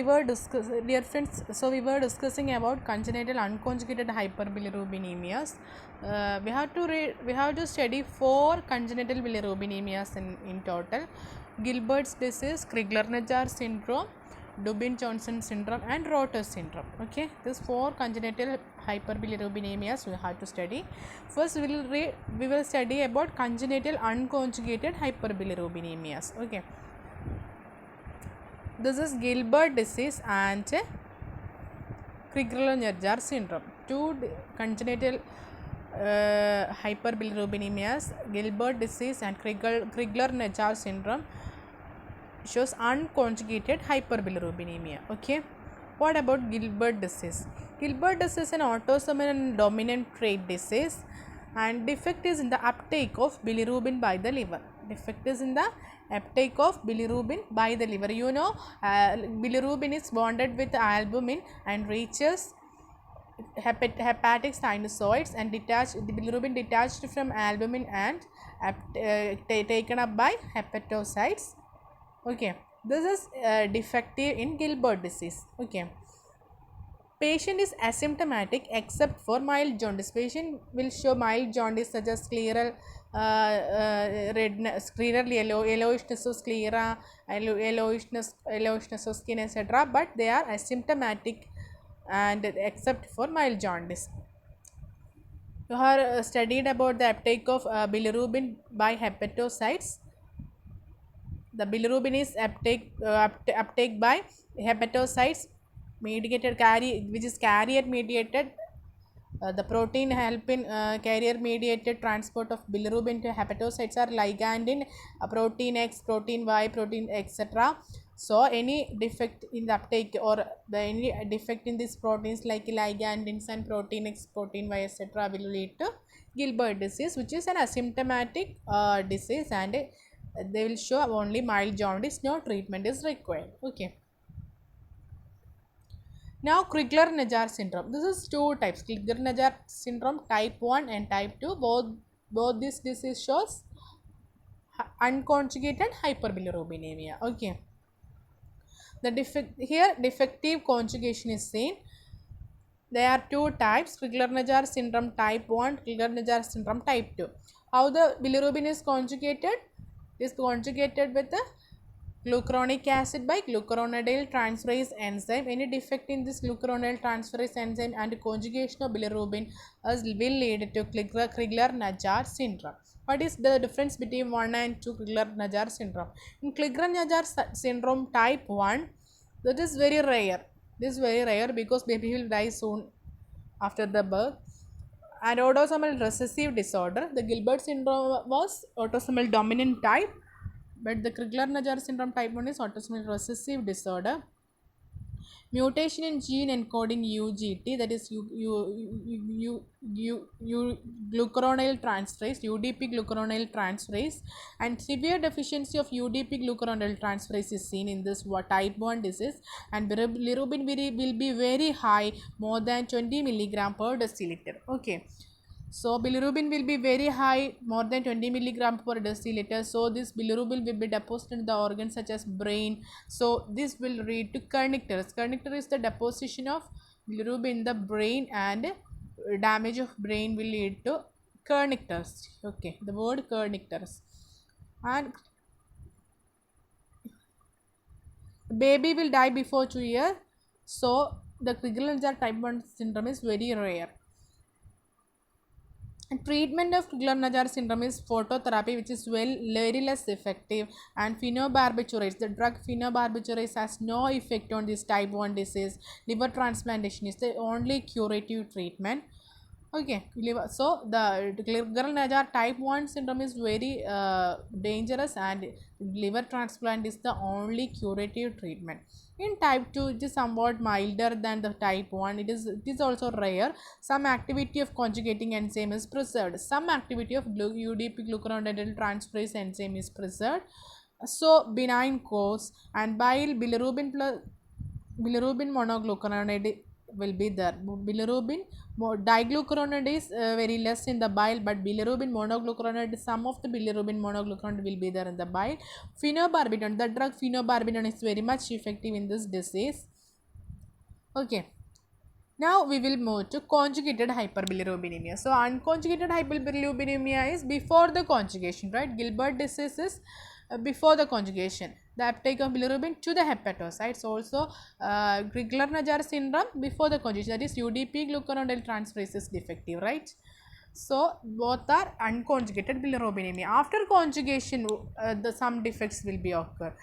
Dear friends, so we were discussing about congenital unconjugated hyperbilirubinemias. We have to study four congenital bilirubinemias in total: Gilbert's disease, Crigler-Najjar syndrome, Dubin-Johnson syndrome, and Rotor syndrome. Okay, these four congenital hyperbilirubinemias we have to study. First, we will study about congenital unconjugated hyperbilirubinemias. Okay. This is Gilbert disease and Crigler-Najjar syndrome. Two congenital hyperbilirubinemias, Gilbert disease and Crigler-Najjar syndrome, shows unconjugated hyperbilirubinemia. Okay. What about Gilbert disease? Gilbert disease is an autosomal and dominant trait disease, and defect is in the uptake of bilirubin by the liver. Defect is in the uptake of bilirubin by the liver. You know, bilirubin is bonded with albumin and reaches hepatic sinusoids, and bilirubin detached from albumin and taken up by hepatocytes. Okay, this is defective in Gilbert disease. Okay, patient is asymptomatic except for mild jaundice. Patient will show mild jaundice such as scleral redness, scleral yellowishness of sclera, yellowishness of skin, etc. But they are asymptomatic and except for mild jaundice. You have studied about the uptake of bilirubin by hepatocytes. The bilirubin is uptake by hepatocytes mediated which is carrier mediated. The protein help in carrier mediated transport of bilirubin to hepatocytes are ligandin, protein X, protein Y, protein etc. So any defect in the uptake or any defect in these proteins like ligandins and protein X, protein Y etc. will lead to Gilbert disease, which is an asymptomatic disease, and they will show only mild jaundice. No treatment is required. Okay. Now Crigler-Najjar syndrome. This is two types: Crigler-Najjar syndrome type 1 and type 2. Both this disease shows unconjugated hyperbilirubinemia. Okay. The defective conjugation is seen. There are two types: Crigler-Najjar syndrome type 1, Crigler-Najjar syndrome type 2. How the bilirubin is conjugated? It is conjugated with the glucuronic acid by glucuronidase transferase enzyme. Any defect in this glucuronidase transferase enzyme and conjugation of bilirubin will lead to Crigler-Najjar syndrome. What is the difference between 1 and 2 Crigler-Najjar syndrome? In Crigler-Najjar syndrome type 1, that is very rare. This is very rare because baby will die soon after the birth. And autosomal recessive disorder. The Gilbert syndrome was autosomal dominant type, but the Crigler-Najjar syndrome type 1 is autosomal recessive disorder. Mutation in gene encoding UGT, that is glucuronidase transferase, UDP glucuronidase transferase, and severe deficiency of UDP glucuronidase transferase is seen in this type 1 disease, and bilirubin will be very high, more than 20 milligram per deciliter. Okay. So bilirubin will be very high, more than 20 milligram per deciliter. So this bilirubin will be deposited in the organs such as brain. So this will lead to kernicterus. Kernicter is the deposition of bilirubin in the brain, and damage of brain will lead to kernicterus. Okay, the word kernicterus. And baby will die before 2 years. So the Crigler-Najjar type 1 syndrome is very rare. Treatment of Crigler-Najjar syndrome is phototherapy, which is very less effective, and phenobarbiturate. The drug phenobarbiturate has no effect on this type 1 disease. Liver transplantation is the only curative treatment. Okay, so the Crigler-Najjar type 1 syndrome is very dangerous, and liver transplant is the only curative treatment. In type 2, it is somewhat milder than the type 1. It is also rare. Some activity of conjugating enzyme is preserved. Some activity of UDP glucuronidase transferase enzyme is preserved. So benign cause, and bile bilirubin monoglucuronide will be there. Bilirubin, diglucuronide is very less in the bile, but bilirubin monoglucuronide, some of the bilirubin monoglucuronide will be there in the bile. Phenobarbital, the drug phenobarbital is very much effective in this disease. Okay. Now we will move to conjugated hyperbilirubinemia. So unconjugated hyperbilirubinemia is before the conjugation, right? Gilbert disease is before the conjugation. The uptake of bilirubin to the hepatocytes. Also Crigler-Najjar syndrome before the conjugation, that is UDP glucuronidase transferase is defective, right? So both are unconjugated bilirubinemia. After conjugation, some defects will be occur.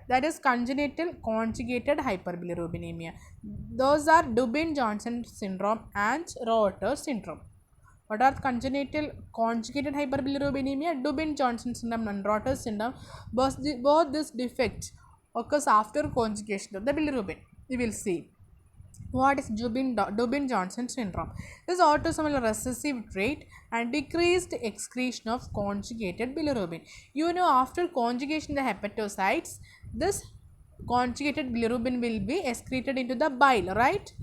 That is congenital conjugated hyperbilirubinemia. Those are Dubin-Johnson syndrome and Rotor syndrome. What are congenital conjugated hyperbilirubinemia? Dubin-Johnson syndrome and Rotor syndrome. Both these defects occurs after conjugation of the bilirubin. We will see. What is Dubin-Johnson syndrome? This is autosomal recessive trait and decreased excretion of conjugated bilirubin. You know, after conjugation the hepatocytes, this conjugated bilirubin will be excreted into the bile, right?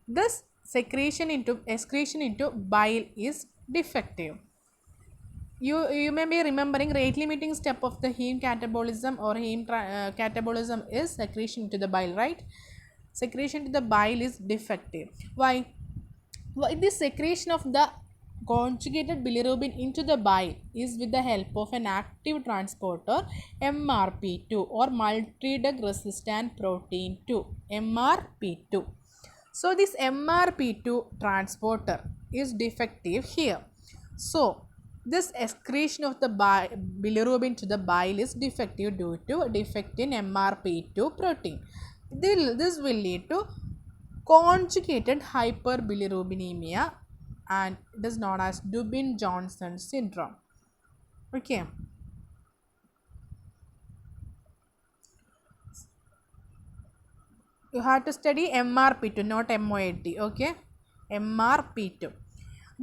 This excretion into bile is defective. You may be remembering rate limiting step of the heme catabolism or heme catabolism is secretion into the bile, right? Secretion to the bile is defective. Why? This secretion of the conjugated bilirubin into the bile is with the help of an active transporter MRP2 or multidrug resistant protein 2, MRP2. So this MRP2 transporter is defective here. So this excretion of the bilirubin to the bile is defective due to defect in MRP2 protein. This will lead to conjugated hyperbilirubinemia and it is known as Dubin-Johnson syndrome. Okay. You have to study MRP2, not MOAT. Okay. MRP2. It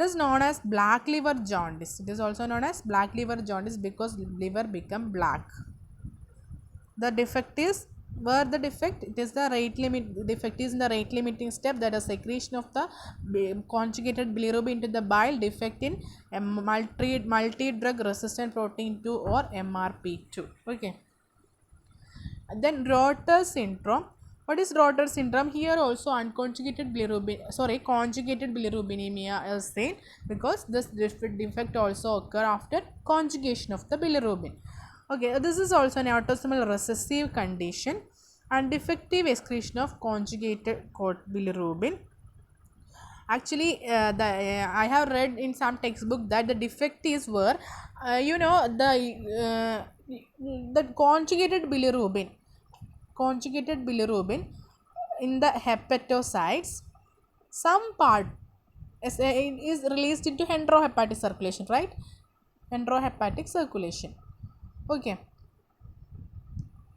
is known as black liver jaundice. It is also known as black liver jaundice because liver become black. The defect is where the defect, it is the rate limit, defect is in the rate limiting step, that is secretion of the conjugated bilirubin into the bile, defect in multi-drug resistant protein 2 or MRP2. Okay. Then Rotor syndrome. What is Rotor syndrome? Here also unconjugated bilirubin, conjugated bilirubinemia is seen because this defect also occur after conjugation of the bilirubin. Okay, this is also an autosomal recessive condition and defective excretion of conjugated bilirubin. Actually, I have read in some textbook that the defect is where the conjugated bilirubin in the hepatocytes, some part is released into enterohepatic circulation, right? Enterohepatic circulation. Okay.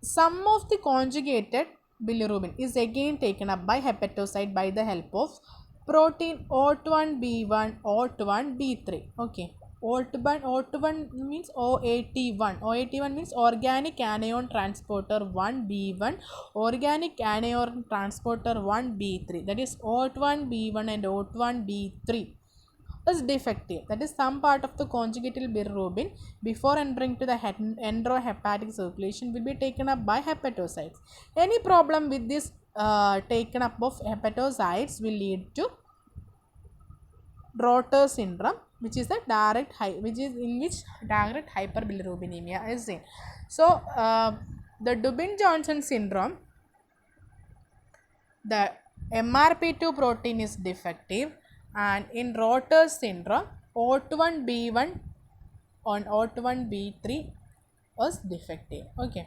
Some of the conjugated bilirubin is again taken up by hepatocyte by the help of protein OAT1B1, OAT1B3. Okay. OAT1 means OAT1. OAT1 means organic anion transporter 1B1, organic anion transporter 1B3. That is OAT1B1 and OAT1B3 is defective. That is some part of the conjugated bilirubin before entering to the enterohepatic circulation will be taken up by hepatocytes. Any problem with this taken up of hepatocytes will lead to Rotor syndrome, which is direct hyperbilirubinemia is seen. So the Dubin-Johnson syndrome, the MRP2 protein is defective, and in Rotor syndrome OAT1B1 on OAT1B3 was defective. Okay.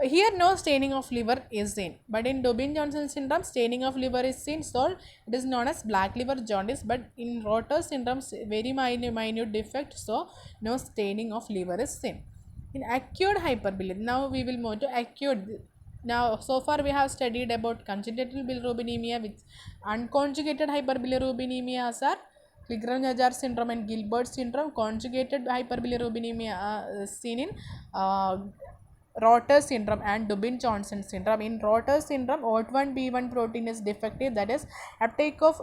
Here no staining of liver is seen, but in Dubin-Johnson syndrome staining of liver is seen, so it is known as black liver jaundice, but in Rotor syndrome very minute defect, so no staining of liver is seen. In acute hyperbilirubinemia, now we will move to acute. Now so far we have studied about congenital bilirubinemia with unconjugated hyperbilirubinemia are Crigler-Najjar syndrome and Gilbert syndrome. Conjugated hyperbilirubinemia seen in Rotor syndrome and Dubin-Johnson syndrome. In Rotor syndrome, OAT1B1 protein is defective, that is uptake of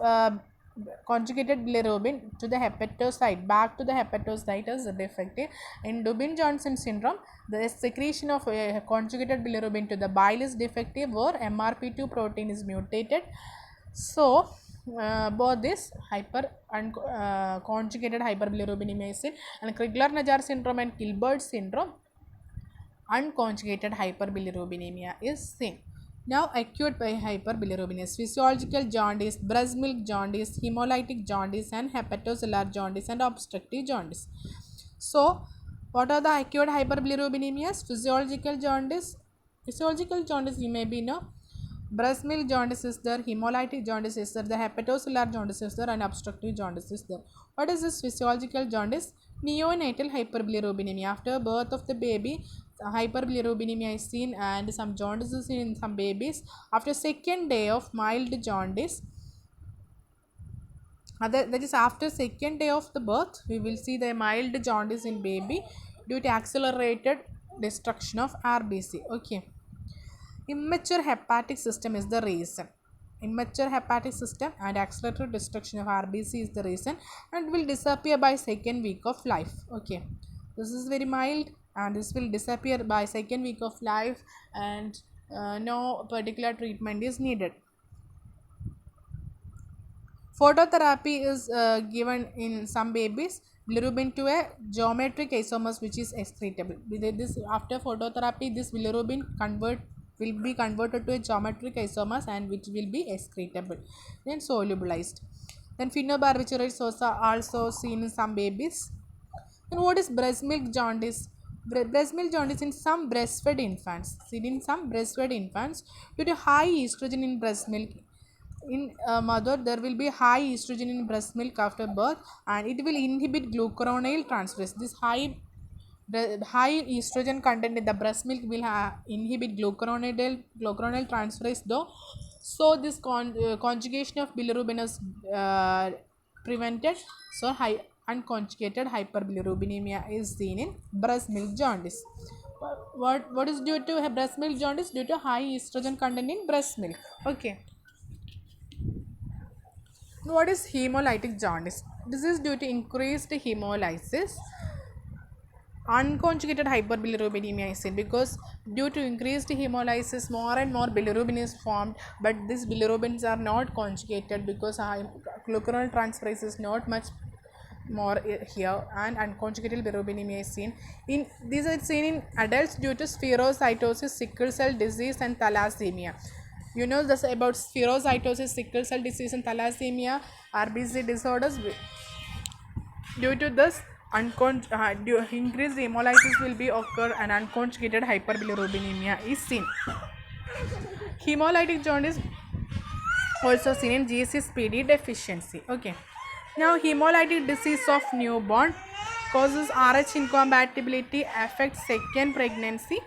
conjugated bilirubin to the hepatocyte back to the hepatocyte is defective. In Dubin-Johnson syndrome, the secretion of conjugated bilirubin to the bile is defective or MRP2 protein is mutated. So both this hyper and conjugated hyperbilirubinemia is seen, and Crigler-Najjar syndrome and Gilbert syndrome unconjugated hyperbilirubinemia is seen. Now acute hyperbilirubinemia, physiological jaundice, breast milk jaundice, hemolytic jaundice and hepatocellular jaundice and obstructive jaundice. So what are the acute hyperbilirubinemias? Physiological jaundice. Physiological jaundice you may be know. Breast milk jaundice is there, hemolytic jaundice is there, the hepatocellular jaundice is there and obstructive jaundice is there. What is this physiological jaundice? Neonatal hyperbilirubinemia. After birth of the baby, hyperbilirubinemia is seen and some jaundice is seen in some babies. After second day of mild jaundice, that is after second day of the birth, we will see the mild jaundice in baby due to accelerated destruction of RBC. Okay. Immature hepatic system is the reason. Immature hepatic system and accelerated destruction of RBC is the reason, and will disappear by second week of life. Okay, this is very mild and this will disappear by second week of life, and no particular treatment is needed. Phototherapy is given in some babies. Bilirubin to a geometric isomers which is excretable. This after phototherapy, this bilirubin will be converted to a geometric isomers and which will be excretable, then solubilized. Then phenobarbiturate is also seen in some babies. Then what is breast milk jaundice? Breast milk jaundice in some breastfed infants. Seen in some breastfed infants due to high estrogen in breast milk. In mother, there will be high estrogen in breast milk after birth, and it will inhibit glucuronide transferase. This high estrogen content in the breast milk will inhibit glucuronide transferase though. So this conjugation of bilirubin is prevented. So unconjugated hyperbilirubinemia is seen in breast milk jaundice. What is due to breast milk jaundice? Due to high estrogen content in breast milk. Okay. What is hemolytic jaundice? This is due to increased hemolysis. Unconjugated hyperbilirubinemia is seen because due to increased hemolysis, more and more bilirubin is formed, but these bilirubins are not conjugated because glucuronide transferase is not much more here, and unconjugated bilirubinemia is seen. These are seen in adults due to spherocytosis, sickle cell disease and thalassemia. You know this about spherocytosis, sickle cell disease and thalassemia, RBC disorders. Due to this, increased hemolysis will be occur and unconjugated hyperbilirubinemia is seen. Hemolytic jaundice also seen in GCSPD deficiency. Okay. Now hemolytic disease of newborn causes Rh incompatibility, affects second pregnancy,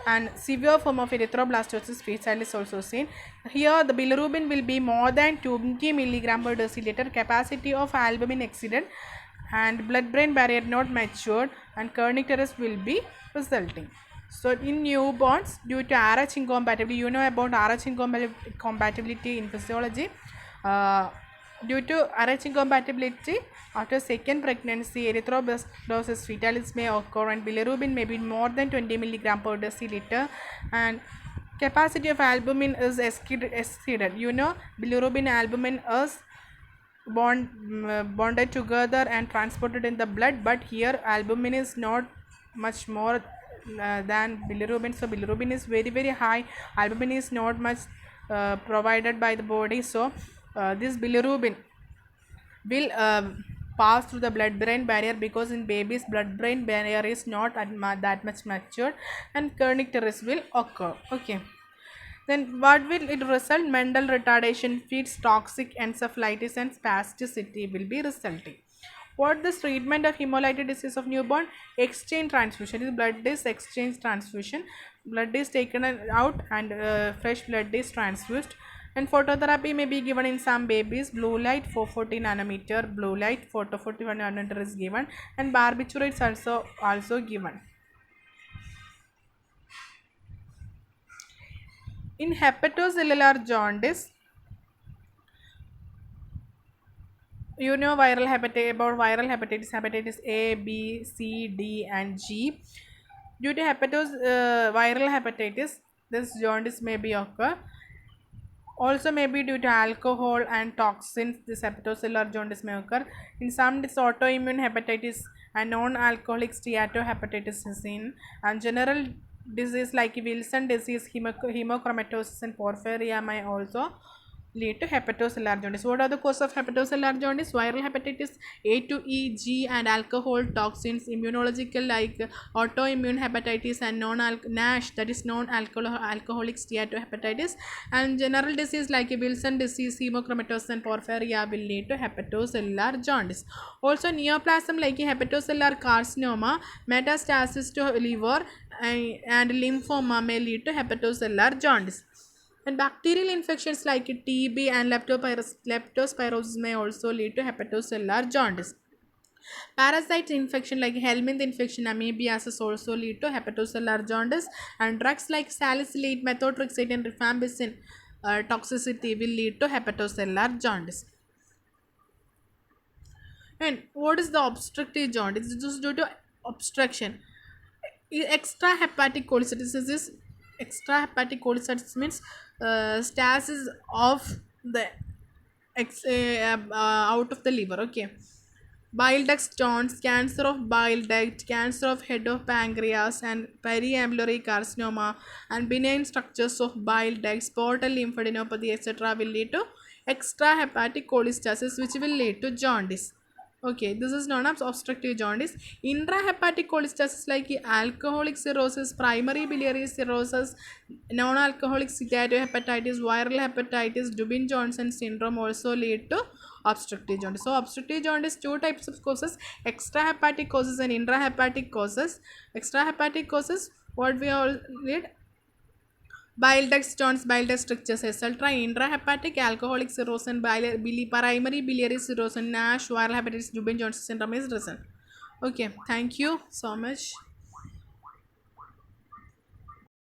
and severe form of erythroblastosis fetal is also seen. Here the bilirubin will be more than 20 mg per deciliter, capacity of albumin exceeded, and blood brain barrier not matured, and kernicterus will be resulting. So in newborns, due to Rh incompatibility, you know about Rh incompatibility in physiology. Due to Rh incompatibility, after second pregnancy, erythroblastosis fetalis may occur, and bilirubin may be more than 20 mg per deciliter, and capacity of albumin is exceeded. You know, bilirubin albumin is bonded together and transported in the blood, but here albumin is not much more than bilirubin. So bilirubin is very high, albumin is not much provided by the body. So this bilirubin will pass through the blood brain barrier, because in babies blood brain barrier is not that much matured, and kernicterus will occur. Okay. Then what will it result? Mental retardation, feeds toxic encephalitis, and spasticity will be resulting. What is treatment of hemolytic disease of newborn? Exchange transfusion. This blood is exchange transfusion. Blood is taken out and fresh blood is transfused. And phototherapy may be given in some babies. Blue light 440 nanometer, blue light 441 nanometer is given, and barbiturates also given. In hepatocellular jaundice, you know viral hepatitis, about viral hepatitis A, B, C, D, and G. Due to viral hepatitis, this jaundice may be occur. Also may be due to alcohol and toxins. This hepatocellular jaundice may occur. In some, this autoimmune hepatitis and non-alcoholic steatohepatitis is seen. And general disease like Wilson disease, hemochromatosis, and porphyria may also lead to hepatocellular jaundice. What are the causes of hepatocellular jaundice? Viral hepatitis A to E, G, and alcohol toxins. Immunological like autoimmune hepatitis and NASH, that is non-alcoholic steatohepatitis. And general disease like Wilson disease, hemochromatosis, and porphyria will lead to hepatocellular jaundice. Also neoplasm like hepatocellular carcinoma, metastasis to liver, and lymphoma may lead to hepatocellular jaundice. And bacterial infections like TB and leptospirosis may also lead to hepatocellular jaundice. Parasite infection like helminth infection, amoebiasis also lead to hepatocellular jaundice. And drugs like salicylate, methotrexate, and rifampicin toxicity will lead to hepatocellular jaundice. And what is the obstructive jaundice? This is due to obstruction. Extrahepatic cholestasis is extrahepatic cholestasis means stasis of the out of the liver. Okay. Bile duct stones, cancer of bile duct, cancer of head of pancreas, and periambular carcinoma, and benign structures of bile ducts, portal lymphadenopathy, etc. will lead to extrahepatic cholestasis, which will lead to jaundice. Okay, this is known as obstructive jaundice. Intrahepatic cholestasis like alcoholic cirrhosis, primary biliary cirrhosis, non-alcoholic steatohepatitis, viral hepatitis, Dubin-Johnson syndrome also lead to obstructive jaundice. So obstructive jaundice, two types of causes: extrahepatic causes and intrahepatic causes. Extrahepatic causes, what we all read, bile duct stones, bile duct strictures, etc. Intrahepatic alcoholic cirrhosis and primary biliary cirrhosis, NASH, viral hepatitis, Dubin-Johnson syndrome is present. Okay, thank you so much.